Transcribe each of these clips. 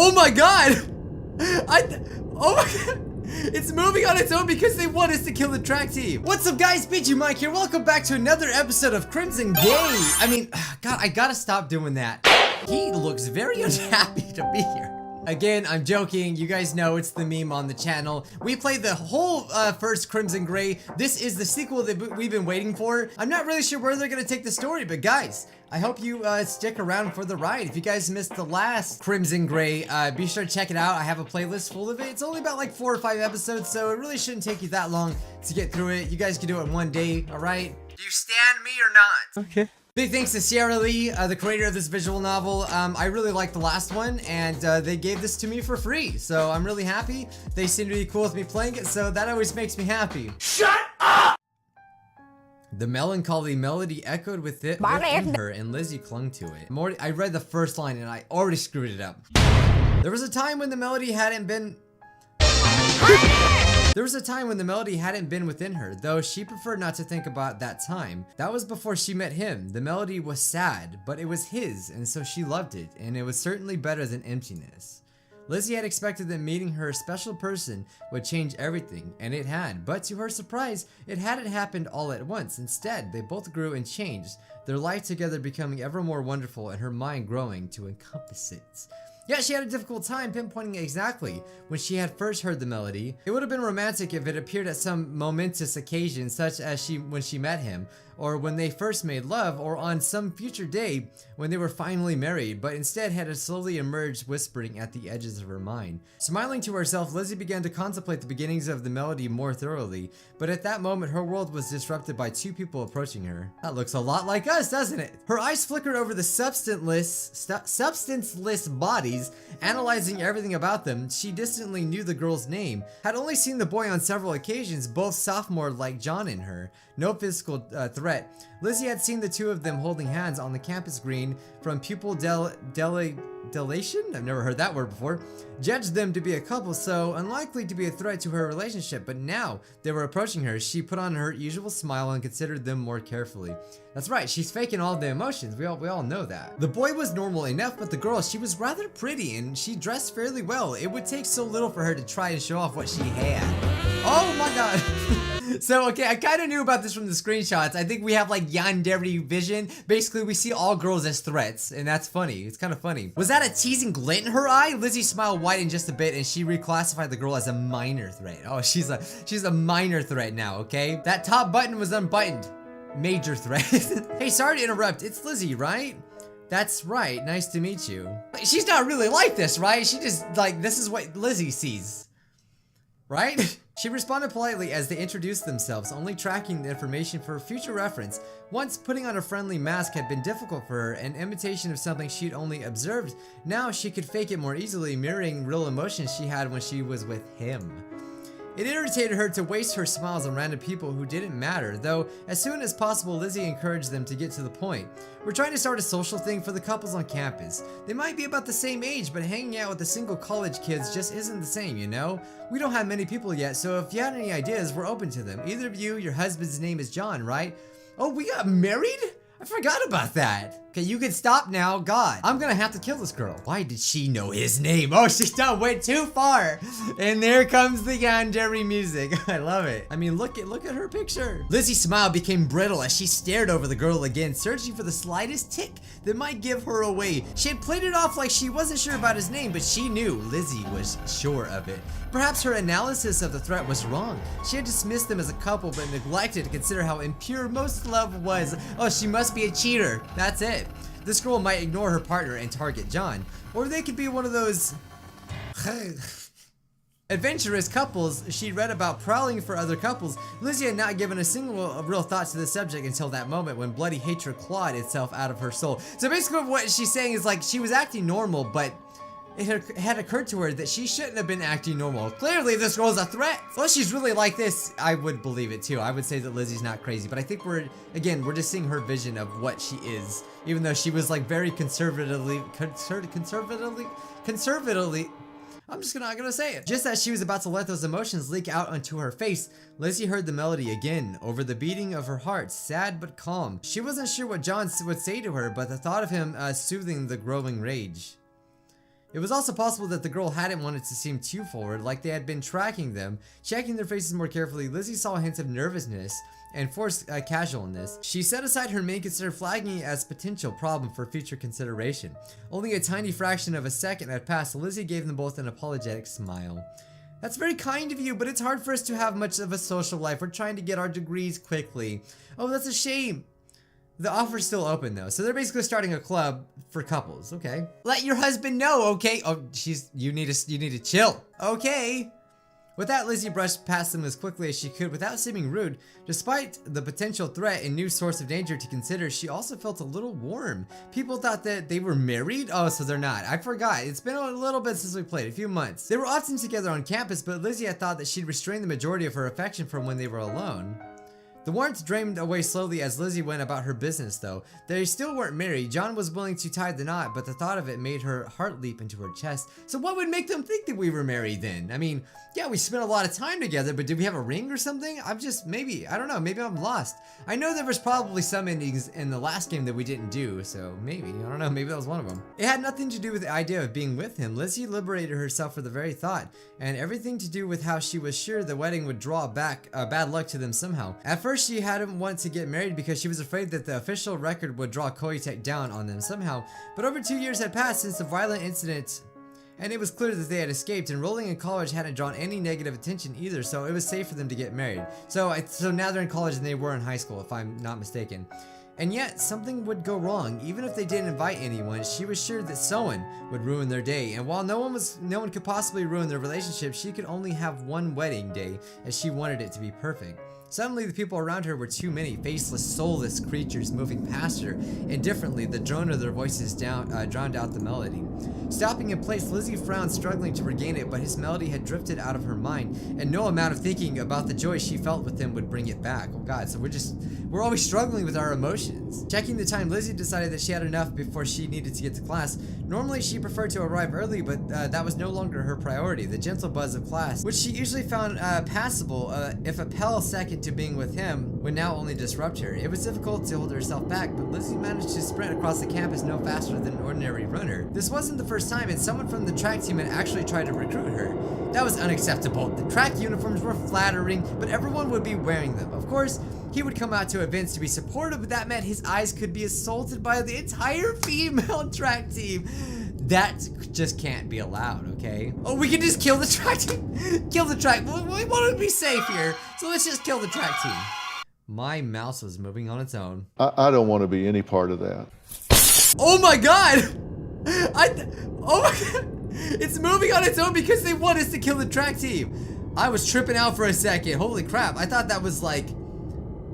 Oh my god! Oh my god! It's moving on its own because they want us to kill the track team. What's up guys, Bijuu Mike here. Welcome back to another episode of Crimson Gay. I mean, God, I gotta stop doing that. He looks very unhappy to be here. Again, I'm joking. You guys know it's the meme on the channel. We played the whole first Crimson Gray. This is the sequel that we've been waiting for. I'm not really sure where they're gonna take the story, but guys, I hope you stick around for the ride. If you guys missed the last Crimson Gray, be sure to check it out. I have a playlist full of it. It's only about like 4 or 5 episodes, so it really shouldn't take you that long to get through it. You guys can do it in one day, all right? Do you stand me or not? Okay. Big thanks to Sierra Lee, the creator of this visual novel. I really liked the last one, and they gave this to me for free, so I'm really happy. They seem to be cool with me playing it, so that always makes me happy. Shut up! The melancholy melody echoed within her, and Lizzie clung to it. I read the first line, and I already screwed it up. There was a time when the melody hadn't been... There was a time when the melody hadn't been within her, though she preferred not to think about that time. That was before she met him. The melody was sad, but it was his, and so she loved it, and it was certainly better than emptiness. Lizzie had expected that meeting her special person would change everything, and it had, but to her surprise, it hadn't happened all at once. Instead, they both grew and changed, their life together becoming ever more wonderful and her mind growing to encompass it. Yeah, she had a difficult time pinpointing exactly when she had first heard the melody. It would have been romantic if it appeared at some momentous occasion, such as when she met him, or when they first made love, or on some future day when they were finally married, but instead had to slowly emerge whispering at the edges of her mind. Smiling to herself, Lizzie began to contemplate the beginnings of the melody more thoroughly, but at that moment her world was disrupted by 2 people approaching her. That looks a lot like us, doesn't it? Her eyes flickered over the substanceless bodies, analyzing everything about them. She distantly knew the girl's name, had only seen the boy on several occasions, both sophomore like John and her. No physical threat. Lizzie had seen the 2 of them holding hands on the campus green from pupil dilation? I've never heard that word before. Judged them to be a couple, so unlikely to be a threat to her relationship, but now they were approaching her. She put on her usual smile and considered them more carefully. That's right, she's faking all the emotions. We all know that. The boy was normal enough, but the girl, she was rather pretty and she dressed fairly well. It would take so little for her to try and show off what she had. Oh my god. So, okay, I kind of knew about this from the screenshots. I think we have like Yandere vision. Basically, we see all girls as threats, and that's funny. It's kind of funny. Was that a teasing glint in her eye? Lizzie's smile widened just a bit, and she reclassified the girl as a minor threat. Oh, she's a minor threat now, okay? That top button was unbuttoned. Major threat. Hey, sorry to interrupt. It's Lizzie, right? That's right. Nice to meet you. She's not really like this, right? She just, like, this is what Lizzie sees. Right? She responded politely as they introduced themselves, only tracking the information for future reference. Once putting on a friendly mask had been difficult for her, an imitation of something she'd only observed. Now she could fake it more easily, mirroring real emotions she had when she was with him. It irritated her to waste her smiles on random people who didn't matter, though as soon as possible Lizzie encouraged them to get to the point. We're trying to start a social thing for the couples on campus. They might be about the same age, but hanging out with the single college kids just isn't the same, you know? We don't have many people yet, so if you had any ideas, we're open to them. Either of you, your husband's name is John, right? Oh, we got married? I forgot about that. Okay, you can stop now. God, I'm gonna have to kill this girl. Why did she know his name? Oh, she went too far. And there comes the Yandere music. I love it. I mean, look at her picture. Lizzie's smile became brittle as she stared over the girl again, searching for the slightest tick that might give her away. She had played it off like she wasn't sure about his name, but she knew Lizzie was sure of it. Perhaps her analysis of the threat was wrong. She had dismissed them as a couple, but neglected to consider how impure most love was. Oh, she must be a cheater. That's it. This girl might ignore her partner and target John, or they could be one of those adventurous couples she'd read about prowling for other couples. Lizzie had not given a single real thought to the subject until that moment when bloody hatred clawed itself out of her soul. So basically what she's saying is like she was acting normal, but it had occurred to her that she shouldn't have been acting normal. Clearly, this girl's a threat. Well, she's really like this. I would believe it too. I would say that Lizzie's not crazy, but I think we're just seeing her vision of what she is. Even though she was like very conservatively, I'm just not gonna say it. Just as she was about to let those emotions leak out onto her face, Lizzie heard the melody again, over the beating of her heart, sad but calm. She wasn't sure what John would say to her, but the thought of him soothing the growing rage. It was also possible that the girl hadn't wanted to seem too forward, like they had been tracking them. Checking their faces more carefully, Lizzie saw hints of nervousness and forced casualness. She set aside her main concern, flagging it as potential problem for future consideration. Only a tiny fraction of a second had passed, so Lizzie gave them both an apologetic smile. That's very kind of you, but it's hard for us to have much of a social life. We're trying to get our degrees quickly. Oh, that's a shame. The offer's still open though, so they're basically starting a club for couples. Okay. Let your husband know, okay? Oh, you need to chill. Okay. With that, Lizzie brushed past them as quickly as she could without seeming rude. Despite the potential threat and new source of danger to consider, she also felt a little warm. People thought that they were married? Oh, so they're not. I forgot. It's been a little bit since we played, a few months. They were often together on campus, but Lizzie had thought that she'd restrain the majority of her affection from when they were alone. The warmth drained away slowly as Lizzie went about her business though. They still weren't married. John was willing to tie the knot, but the thought of it made her heart leap into her chest. So what would make them think that we were married then? I mean, yeah, we spent a lot of time together, but did we have a ring or something? I don't know, maybe I'm lost. I know there was probably some endings in the last game that we didn't do, so maybe, I don't know, maybe that was one of them. It had nothing to do with the idea of being with him. Lizzie liberated herself for the very thought, and everything to do with how she was sure the wedding would draw back bad luck to them somehow. At first, she hadn't wanted to get married because she was afraid that the official record would draw Koitek down on them somehow, but over 2 years had passed since the violent incident, and it was clear that they had escaped. Enrolling in college hadn't drawn any negative attention either, so it was safe for them to get married. So now they're in college and they were in high school, if I'm not mistaken. And yet, something would go wrong. Even if they didn't invite anyone, she was sure that someone would ruin their day. And while no one could possibly ruin their relationship, she could only have one wedding day, as she wanted it to be perfect. Suddenly, the people around her were too many, faceless, soulless creatures moving past her. Indifferently, the drone of their voices drowned out the melody. Stopping in place, Lizzie frowned, struggling to regain it, but his melody had drifted out of her mind, and no amount of thinking about the joy she felt with him would bring it back. Oh god, so we're always struggling with our emotions. Checking the time, Lizzie decided that she had enough before she needed to get to class. Normally, she preferred to arrive early, but that was no longer her priority. The gentle buzz of class, which she usually found passable, if a pale second to being with him, would now only disrupt her. It was difficult to hold herself back, but Lizzie managed to sprint across the campus no faster than an ordinary runner. This wasn't the first time, and someone from the track team had actually tried to recruit her. That was unacceptable. The track uniforms were flattering, but everyone would be wearing them. Of course, he would come out to events to be supportive, but that meant his eyes could be assaulted by the entire female track team. That just can't be allowed, okay? Oh, we can just kill the track team. Kill the track. We want to be safe here, so let's just kill the track team. My mouse was moving on its own. I don't want to be any part of that. Oh my god! Oh my god! It's moving on its own because they want us to kill the track team. I was tripping out for a second. Holy crap. I thought that was like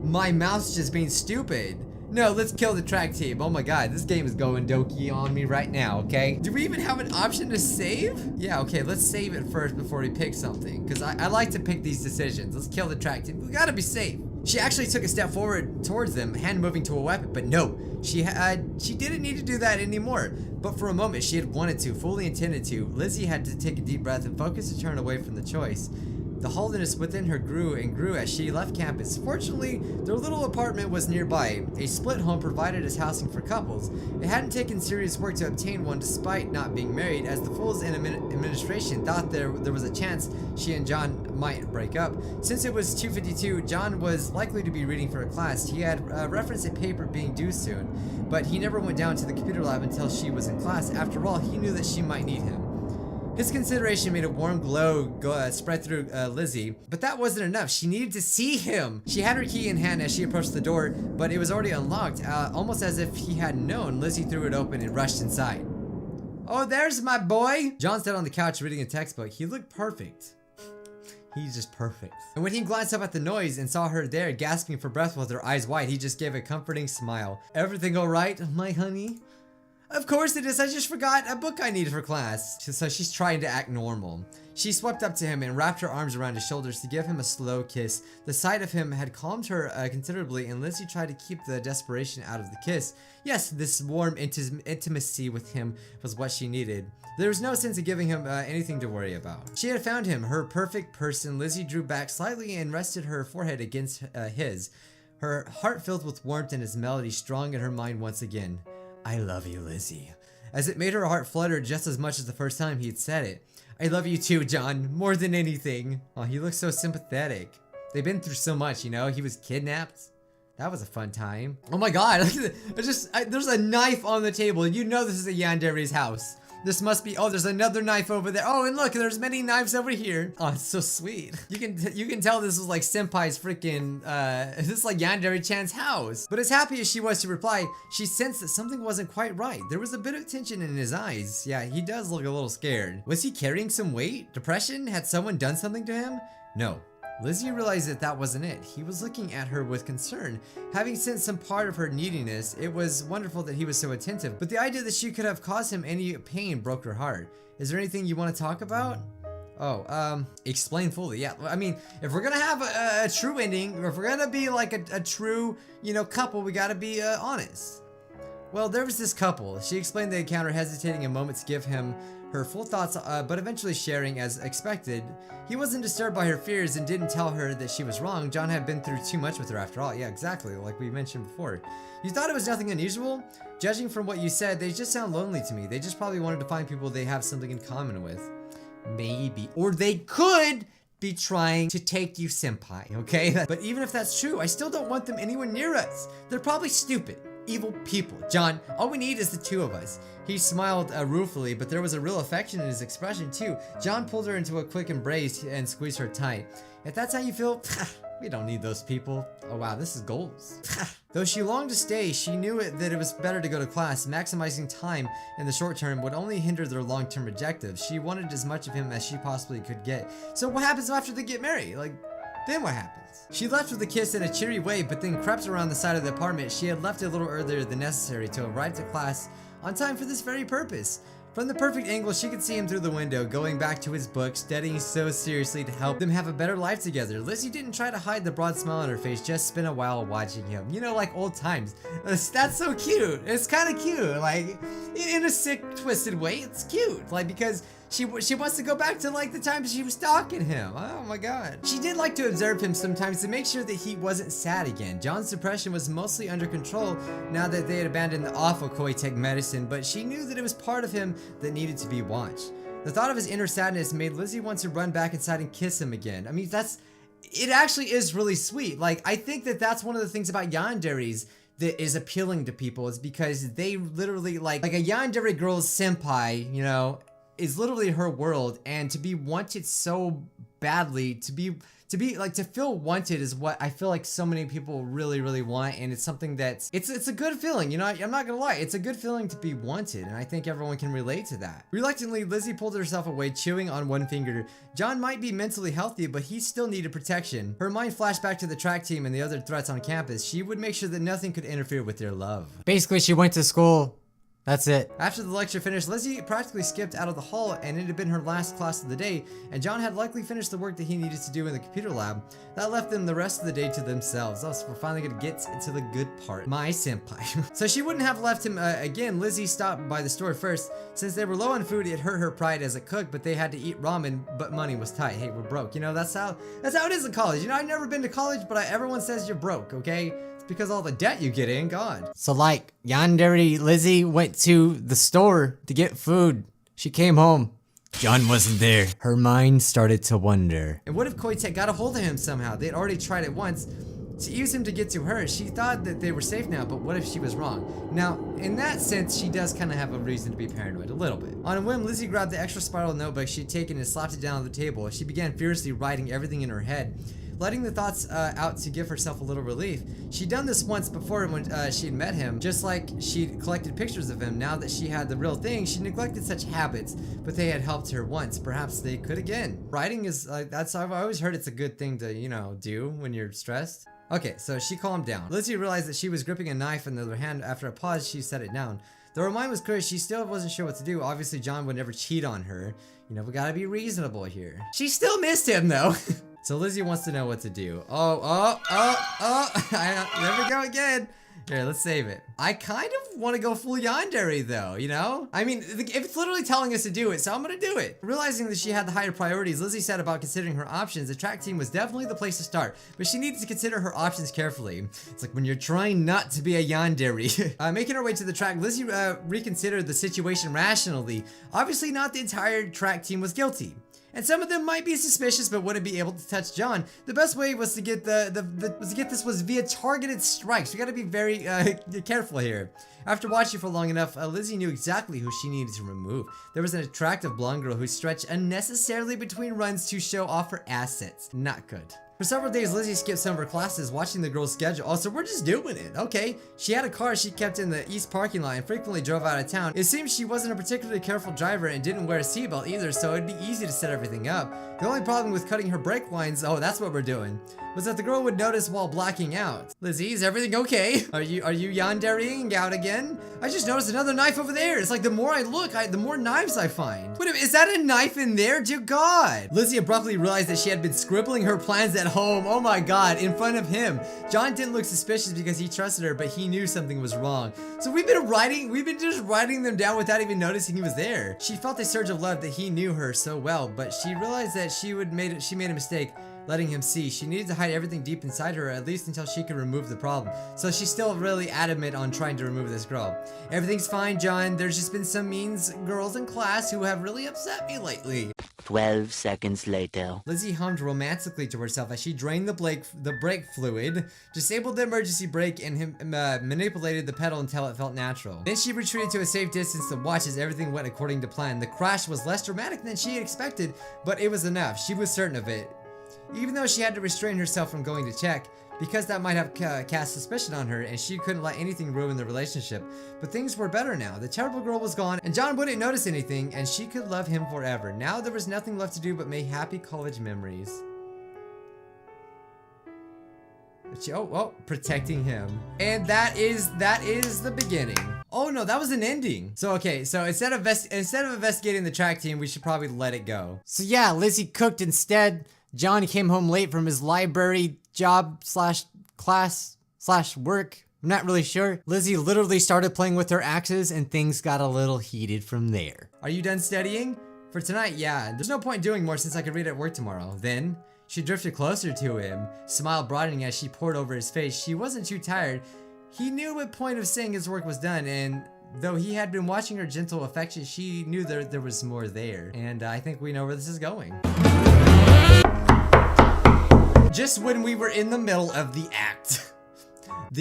my mouse just being stupid. No, let's kill the track team. Oh my god, this game is going Doki on me right now, okay? Do we even have an option to save? Yeah, okay, let's save it first before we pick something. Because I like to pick these decisions. Let's kill the track team. We gotta be safe. She actually took a step forward towards them, hand moving to a weapon, but no. She didn't need to do that anymore. But for a moment, she had wanted to, fully intended to. Lizzie had to take a deep breath and focus to turn away from the choice. The holiness within her grew and grew as she left campus. Fortunately, their little apartment was nearby, a split home provided as housing for couples. It hadn't taken serious work to obtain one despite not being married, as the fools in administration thought there was a chance she and John might break up. Since it was 2:52, John was likely to be reading for a class. He had referenced a paper being due soon, but he never went down to the computer lab until she was in class. After all, he knew that she might need him. His consideration made a warm glow spread through Lizzie, but that wasn't enough. She needed to see him. She had her key in hand as she approached the door, but it was already unlocked, almost as if he hadn't known. Lizzie threw it open and rushed inside. Oh, there's my boy! John sat on the couch reading a textbook. He looked perfect. He's just perfect. And when he glanced up at the noise and saw her there, gasping for breath with her eyes wide, he just gave a comforting smile. Everything all right, my honey? Of course it is. I just forgot a book I needed for class. So she's trying to act normal. She swept up to him and wrapped her arms around his shoulders to give him a slow kiss. The sight of him had calmed her considerably, and Lizzie tried to keep the desperation out of the kiss. Yes, this warm intimacy with him was what she needed. There was no sense of giving him anything to worry about. She had found him, her perfect person. Lizzie drew back slightly and rested her forehead against his. Her heart filled with warmth and his melody strong in her mind once again. I love you, Lizzie. as it made her heart flutter just as much as the first time he'd said it. I love you too, John, more than anything. Oh, he looks so sympathetic. They've been through so much, you know? He was kidnapped. That was a fun time. Oh my god, there's a knife on the table. You know this is a Yandere's house. This must be, oh, there's another knife over there. Oh, and look, there's many knives over here. Oh, it's so sweet. You can tell this was like Senpai's freaking, this is like Yandere-chan's house. But as happy as she was to reply, she sensed that something wasn't quite right. There was a bit of tension in his eyes. Yeah, he does look a little scared. Was he carrying some weight? Depression? Had someone done something to him? No. Lizzie realized that that wasn't it. He was looking at her with concern. Having sensed some part of her neediness, it was wonderful that he was so attentive, but the idea that she could have caused him any pain broke her heart. Is there anything you want to talk about? Oh, explain fully. Yeah, I mean, if we're gonna have a true ending, or if we're gonna be like a true, you know, couple, we gotta be honest. Well, there was this couple. She explained the encounter, hesitating a moment to give him her full thoughts, but eventually sharing as expected. He wasn't disturbed by her fears and didn't tell her that she was wrong. John had been through too much with her after all. Yeah, exactly, like we mentioned before. You thought it was nothing unusual? Judging from what you said, they just sound lonely to me. They just probably wanted to find people they have something in common with. Maybe. Or they could be trying to take you, Senpai, okay? But even if that's true, I still don't want them anywhere near us. They're probably stupid. Evil people. John, all we need is the two of us. He smiled ruefully, but there was a real affection in his expression too. John pulled her into a quick embrace and squeezed her tight. If that's how you feel, we don't need those people. Oh wow, this is goals. Though she longed to stay, she knew that it was better to go to class. Maximizing time in the short term would only hinder their long-term objectives. She wanted as much of him as she possibly could get. So what happens after they get married? Like, then what happens? She left with a kiss in a cheery way, but then crept around the side of the apartment. She had left a little earlier than necessary to arrive to class on time for this very purpose. From the perfect angle, she could see him through the window, going back to his book, studying so seriously to help them have a better life together. Lizzie didn't try to hide the broad smile on her face, just spent a while watching him. You know, like old times. That's so cute. It's kind of cute. Like, in a sick, twisted way, it's cute. Like, because she wants to go back to like the times she was stalking him. Oh my god. She did like to observe him sometimes to make sure that he wasn't sad again. John's depression was mostly under control now that they had abandoned the awful Koitek medicine, but she knew that it was part of him that needed to be watched. The thought of his inner sadness made Lizzie want to run back inside and kiss him again. I mean, it actually is really sweet. Like, I think that that's one of the things about yanderes that is appealing to people, is because they literally like a yandere girl's senpai, you know, is literally her world, and to be wanted so badly, to feel wanted is what I feel like so many people really, really want, and it's something that's, it's a good feeling, you know, I'm not gonna lie, it's a good feeling to be wanted, and I think everyone can relate to that. Reluctantly, Lizzie pulled herself away, chewing on one finger. John might be mentally healthy, but he still needed protection. Her mind flashed back to the track team and the other threats on campus. She would make sure that nothing could interfere with their love. Basically, she went to school. That's it. After the lecture finished, Lizzie practically skipped out of the hall, and it had been her last class of the day, and John had likely finished the work that he needed to do in the computer lab. That left them the rest of the day to themselves. Oh, so we're finally gonna get to the good part. My senpai. So she wouldn't have left him again. Lizzie stopped by the store first. Since they were low on food, it hurt her pride as a cook, but they had to eat ramen, but money was tight. Hey, we're broke. You know, that's how it is in college. You know, I've never been to college, but everyone says you're broke, okay? Because all the debt you get in, God. So like, Yandere Lizzie went to the store to get food. She came home. John wasn't there. Her mind started to wonder. And what if Koitek got a hold of him somehow? They'd already tried it once to use him to get to her. She thought that they were safe now, but what if she was wrong? Now, in that sense, she does kind of have a reason to be paranoid, a little bit. On a whim, Lizzie grabbed the extra spiral notebook she'd taken and slapped it down on the table. She began furiously writing everything in her head, letting the thoughts out to give herself a little relief. She'd done this once before when she'd met him, just like she'd collected pictures of him. Now that she had the real thing, she neglected such habits, but they had helped her once. Perhaps they could again. Writing is I've always heard it's a good thing to, you know, do when you're stressed. Okay, so she calmed down. Lizzie realized that she was gripping a knife in the other hand. After a pause, she set it down. Though her mind was clear, she still wasn't sure what to do. Obviously, John would never cheat on her. You know, we gotta be reasonable here. She still missed him, though. So Lizzie wants to know what to do. There we go again. Here, let's save it. I kind of want to go full yandere though, you know? I mean, it's literally telling us to do it, so I'm gonna do it. Realizing that she had the higher priorities, Lizzie said about considering her options. The track team was definitely the place to start, but she needed to consider her options carefully. It's like when you're trying not to be a yandere. Making her way to the track, Lizzie reconsidered the situation rationally. Obviously not the entire track team was guilty. And some of them might be suspicious but wouldn't be able to touch John. The best way was to get this was via targeted strikes. We gotta be very careful here. After watching for long enough, Lizzie knew exactly who she needed to remove. There was an attractive blonde girl who stretched unnecessarily between runs to show off her assets. Not good. For several days, Lizzie skipped some of her classes, watching the girl's schedule. Oh, so we're just doing it. Okay. She had a car she kept in the east parking lot and frequently drove out of town. It seems she wasn't a particularly careful driver and didn't wear a seatbelt either, so it'd be easy to set everything up. The only problem with cutting her brake lines, oh, that's what we're doing, was that the girl would notice while blacking out. Lizzie, is everything okay? Are you yandereing out again? I just noticed another knife over there. It's like the more I look, the more knives I find. Wait a minute, is that a knife in there? Dear God. Lizzie abruptly realized that she had been scribbling her plans at home. Oh my God, in front of him. John didn't look suspicious because he trusted her, but he knew something was wrong. So we've been just writing them down without even noticing he was there. She felt a surge of love that he knew her so well, but she realized that she made a mistake letting him see. She needed to hide everything deep inside her, at least until she could remove the problem. So she's still really adamant on trying to remove this girl. Everything's fine, John. There's just been some mean girls in class who have really upset me lately. 12 seconds later. Lizzie hummed romantically to herself as she drained the brake fluid, disabled the emergency brake, and manipulated the pedal until it felt natural. Then she retreated to a safe distance to watch as everything went according to plan. The crash was less dramatic than she had expected, but it was enough. She was certain of it. Even though she had to restrain herself from going to check, because that might have cast suspicion on her, and she couldn't let anything ruin the relationship. But things were better now. The terrible girl was gone, and John wouldn't notice anything, and she could love him forever. Now there was nothing left to do but make happy college memories. Protecting him. And that is the beginning. Oh no, that was an ending. So okay, so instead of investigating the track team, we should probably let it go. So yeah, Lizzie cooked instead. John came home late from his library job / class / work. I'm not really sure. Lizzie literally started playing with her axes and things got a little heated from there. Are you done studying? For tonight, yeah. There's no point doing more since I could read at work tomorrow. Then, she drifted closer to him, smile broadening as she poured over his face. She wasn't too tired. He knew what point of saying his work was done, and though he had been watching her gentle affection, she knew there was more there. And I think we know where this is going. Just when we were in the middle of the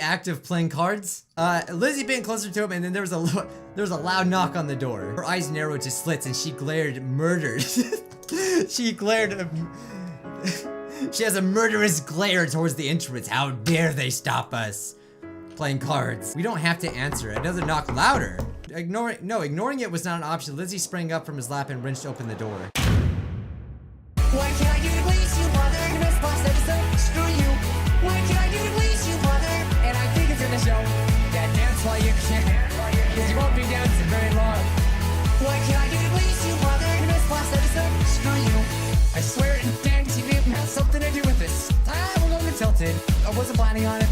act of playing cards, Lizzie bent closer to him, and then there was a loud knock on the door. Her eyes narrowed to slits, and she glared murdered. She has a murderous glare towards the entrance. How dare they stop us playing cards? We don't have to answer. It doesn't knock louder. Ignoring it was not an option. Lizzie sprang up from his lap and wrenched open the door. What can I do to please you, mother? In this class episode, screw you. What can I do to please you, mother? And I think it's in the show. That dance while you can, cause you won't be dancing very long. What can I do to please you, mother? In this class episode, screw you. I swear, dang TV has something to do with this. We're going to Tilted. I wasn't planning on it.